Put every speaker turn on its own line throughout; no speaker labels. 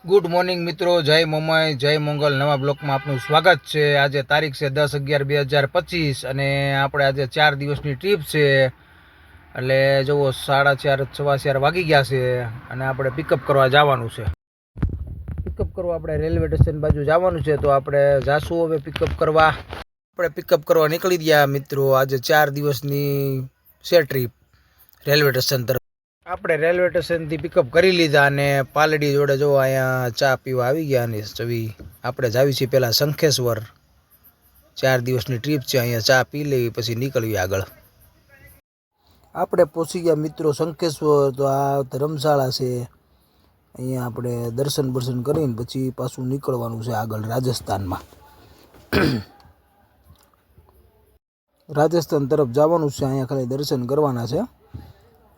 Good morning મિત્રો, જય મોમાઈ, જય મંગલ. નવા બ્લોકમાં આપનું સ્વાગત છે. આજે તારીખ છે 10/11/2025 અને આપણે આજે 4 દિવસની ટ્રીપ છે. એટલે જુઓ 4:30 4:15 વાગી ગયા છે અને આપણે પિકઅપ કરવા જવાનું છે. પિકઅપ કરવા આપણે રેલવે સ્ટેશન બાજુ જવાનું છે, તો આપણે જાશું હવે પિકઅપ કરવા. આપણે પિકઅપ કરવા નીકળી ગયા મિત્રો. આજે 4 દિવસની છે ટ્રીપ રેલવે સ્ટેશન તરફ. આપણે રેલવે સ્ટેશનથી પિકઅપ કરી લીધા અને પાલડી જોડે જો અહીંયા ચા પીવા આવી ગયા. અને ચવી આપણે જાવી છીએ પહેલાં શંખેશ્વર. 4 દિવસની ટ્રીપ છે, અહીંયા ચા પી લેવી પછી નીકળવી આગળ. આપણે પહોંચી ગયા મિત્રો શંખેશ્વર. તો આ ધર્મશાળા છે, અહીંયા આપણે દર્શન કરીને પછી પાછું નીકળવાનું છે આગળ રાજસ્થાનમાં. રાજસ્થાન તરફ જવાનું છે. અહીંયા ખાલી દર્શન કરવાના છે,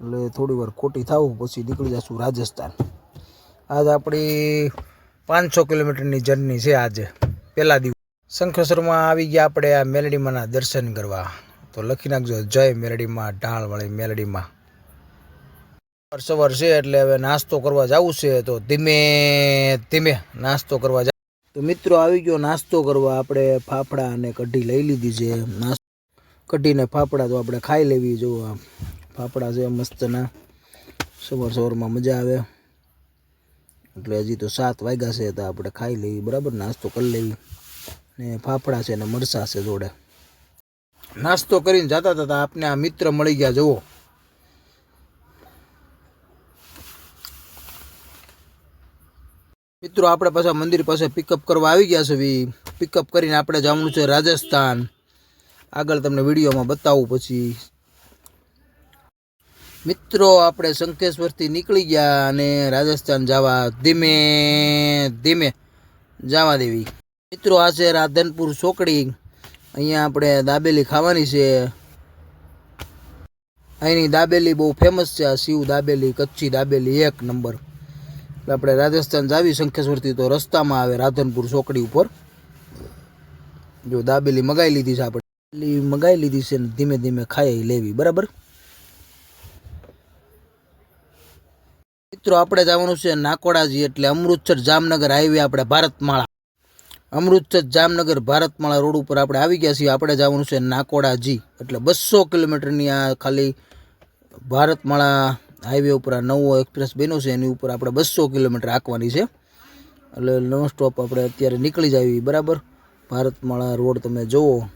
એટલે થોડી વાર ખોટી થાવું પછી નીકળી જશું રાજસ્થાન. આજ આપણી 500 કિલોમીટરની જર્ની છે. આજે પહેલા દિવસ શંખેશ્વરમાં આવી ગયા આપણે આ મેલડીમાંના દર્શન કરવા. તો લખી નાખજો જય મેલડીમાં, ઢાળવાળી મેલડીમાં. સવાર છે એટલે હવે નાસ્તો કરવા જવું છે, તો ધીમે ધીમે નાસ્તો કરવા જાવ. તો મિત્રો આવી ગયો નાસ્તો કરવા. આપણે ફાફડા અને કઢી લઈ લીધી છે. કઢીને ફાફડા તો આપણે ખાઈ લેવી. જો ફાફડા છે મસ્તના, સવારમાં મજા આવે. એટલે હજી તો 7 વાગ્યા છે, તો આપણે ખાઈ લેવી બરાબર, નાસ્તો કરી લેવી. ને ફાફડા છે ને મરચાં છે જોડે. નાસ્તો કરીને જતા હતા આપને આ મિત્ર મળી ગયા. જુઓ મિત્રો, આપણે પાછા મંદિર પાસે પિકઅપ કરવા આવી ગયા છે. પિકઅપ કરીને આપણે જવાનું છે રાજસ્થાન. આગળ તમને વિડીયોમાં બતાવું પછી. મિત્રો આપણે શંખેશ્વરથી નીકળી ગયા અને રાજસ્થાન જવા ધીમે ધીમે જવા દેવી. મિત્રો આ છે રાધનપુર ચોકડી. અહીંયા આપણે દાબેલી ખાવાની છે. અહીંની દાબેલી બહુ ફેમસ છે, આ શિવ દાબેલી, કચ્છી દાબેલી 1 નંબર. એટલે આપણે રાજસ્થાન જાવી શંખેશ્વરથી તો રસ્તામાં આવે રાધનપુર ચોકડી ઉપર. જો દાબેલી મગાવી લીધી છે આપણે, મગાવી લીધી છે ને ધીમે ધીમે ખાઈ લેવી બરાબર. મિત્રો આપણે જવાનું છે નાકોડાજી, એટલે અમૃતસર જામનગર હાઈવે. આપણે ભારતમાળા, અમૃતસર જામનગર ભારતમાળા રોડ ઉપર આપણે આવી ગયા છીએ. આપણે જવાનું છે નાકોડાજી, એટલે 200 કિલોમીટરની આ ખાલી ભારતમાળા હાઈવે ઉપર આ નવો એક્સપ્રેસ બન્યો છે, એની ઉપર આપણે 200 કિલોમીટર આંકવાની છે. એટલે નોન સ્ટોપ આપણે અત્યારે નીકળી જાવી બરાબર. ભારતમાળા રોડ તમે જુઓ,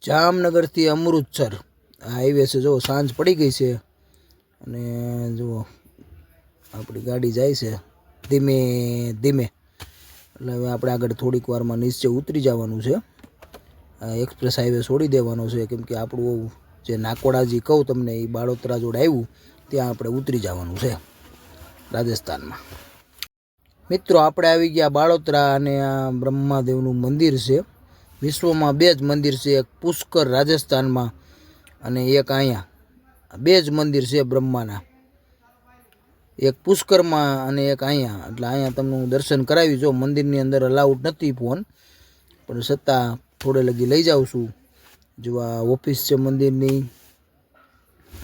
જામનગરથી અમૃતસર હાઈવે છે. જો સાંજ પડી ગઈ છે અને જુઓ આપણી ગાડી જાય છે ધીમે ધીમે. એટલે હવે આપણે આગળ થોડીક વારમાં નીચે ઉતરી જવાનું છે. એક્સપ્રેસ હાઈવે છોડી દેવાનો છે, કેમ કે આપણું જે નાકોડાજી કહું તમને એ બાળોતરા જોડે આવ્યું, ત્યાં આપણે ઉતરી જવાનું છે રાજસ્થાનમાં. મિત્રો આપણે આવી ગયા બાળોતરા અને આ બ્રહ્માદેવનું મંદિર છે. વિશ્વમાં 2 જ મંદિર છે, એક પુષ્કર રાજસ્થાનમાં અને એક અહીંયા. 2 જ મંદિર છે બ્રહ્માના, એક પુષ્કરમાં અને એક અહીંયા. એટલે અહીંયા તમને હું દર્શન કરાવી. જો મંદિરની અંદર અલાઉડ નથી ફોન, પણ છતાં થોડે લગી લઈ જાઉં છું. જો આ ઓફિસ છે મંદિરની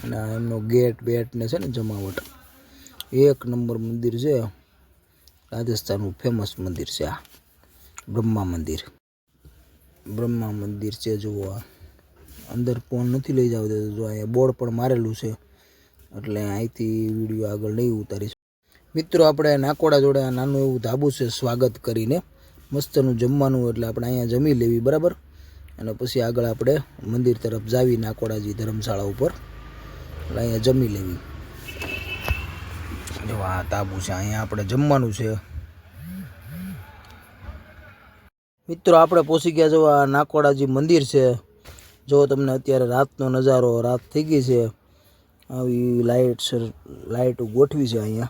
અને એમનો ગેટ બેટ ને છે ને જમાવટ. 1 નંબર મંદિર છે, રાજસ્થાનનું ફેમસ મંદિર છે આ બ્રહ્મા મંદિર. બ્રહ્મા મંદિર છે. જુઓ આ અંદર ફોન નથી લઈ જાવ દેતો. જો અહીંયા બોર્ડ પણ મારેલું છે, એટલે અહીંથી વિડીયો આગળ નહીં ઉતારીશ. મિત્રો આપણે નાકોડા જોડે આ નાનું એવું ધાબુ છે સ્વાગત કરીને, મસ્તનું જમવાનું. એટલે આપણે અહીંયા જમી લેવી બરાબર, અને પછી આગળ આપણે મંદિર તરફ જાવી નાકોડાજી ધર્મશાળા ઉપર. એટલે અહીંયા જમી લેવી. જો આ ધાબુ છે, અહીંયા આપણે જમવાનું છે. મિત્રો આપણે પહોંચી ગયા. જો આ નાકોડાજી મંદિર છે. જો તમને અત્યારે રાતનો નજારો, રાત થઈ ગઈ છે, આવી લાઇટ ગોઠવી છે અહીંયા.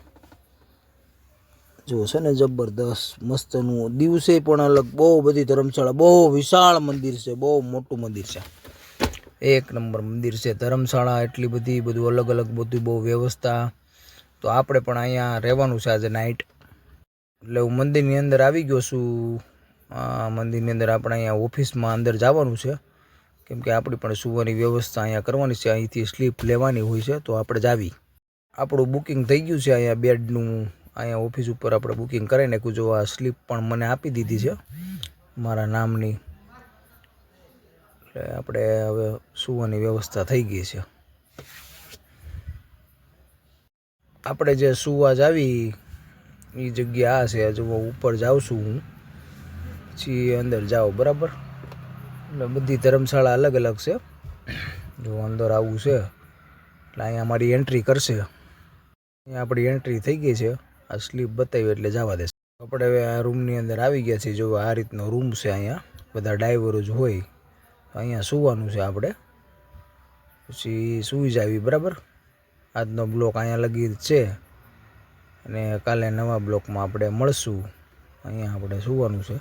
જો છે ને જબરદસ્ત મસ્તનું. દિવસે પણ અલગ, બહુ બધી ધર્મશાળા, બહુ વિશાળ મંદિર છે, બહુ મોટું મંદિર છે, 1 નંબર મંદિર છે. ધર્મશાળા એટલી બધી, બધું અલગ અલગ, બધું બહુ વ્યવસ્થા. તો આપણે પણ અહીંયા રહેવાનું છે આજે નાઇટ. એટલે હું મંદિરની અંદર આવી ગયો છું. મંદિરની અંદર આપણે અહીંયા ઓફિસમાં અંદર જવાનું છે, કેમ કે આપણી પણ સુવાની વ્યવસ્થા અહીંયા કરવાની છે. અહીંથી સ્લીપ લેવાની હોય છે, તો આપણે જાવી. આપણું બુકિંગ થઈ ગયું છે અહીંયા બેડનું. અહીંયા ઓફિસ ઉપર આપણે બુકિંગ કરાવી નાખ્યું. જો આ સ્લીપ પણ મને આપી દીધી છે મારા નામની. એટલે આપણે હવે સૂવાની વ્યવસ્થા થઈ ગઈ છે. આપણે જે સૂવા જ આવી એ જગ્યા આ છે. જો ઉપર જાઉં છું હું, પછી અંદર જાઓ બરાબર. એટલે બધી ધર્મશાળા અલગ અલગ છે. જો અંદર આવવું છે એટલે અહીંયા મારી એન્ટ્રી કરશે. અહીંયા આપણી એન્ટ્રી થઈ ગઈ છે. આ સ્લીપ બતાવી એટલે જવા દેશે. આપણે હવે આ રૂમની અંદર આવી ગયા છીએ. જો આ રીતનો રૂમ છે. અહીંયા બધા ડ્રાઈવરો જ હોય. અહીંયા સૂવાનું છે આપણે. પછી સૂઈ જાવી બરાબર. આજનો બ્લોક અહીંયા લગી છે અને કાલે નવા બ્લોકમાં આપણે મળશું. અહીંયા આપણે સૂવાનું છે.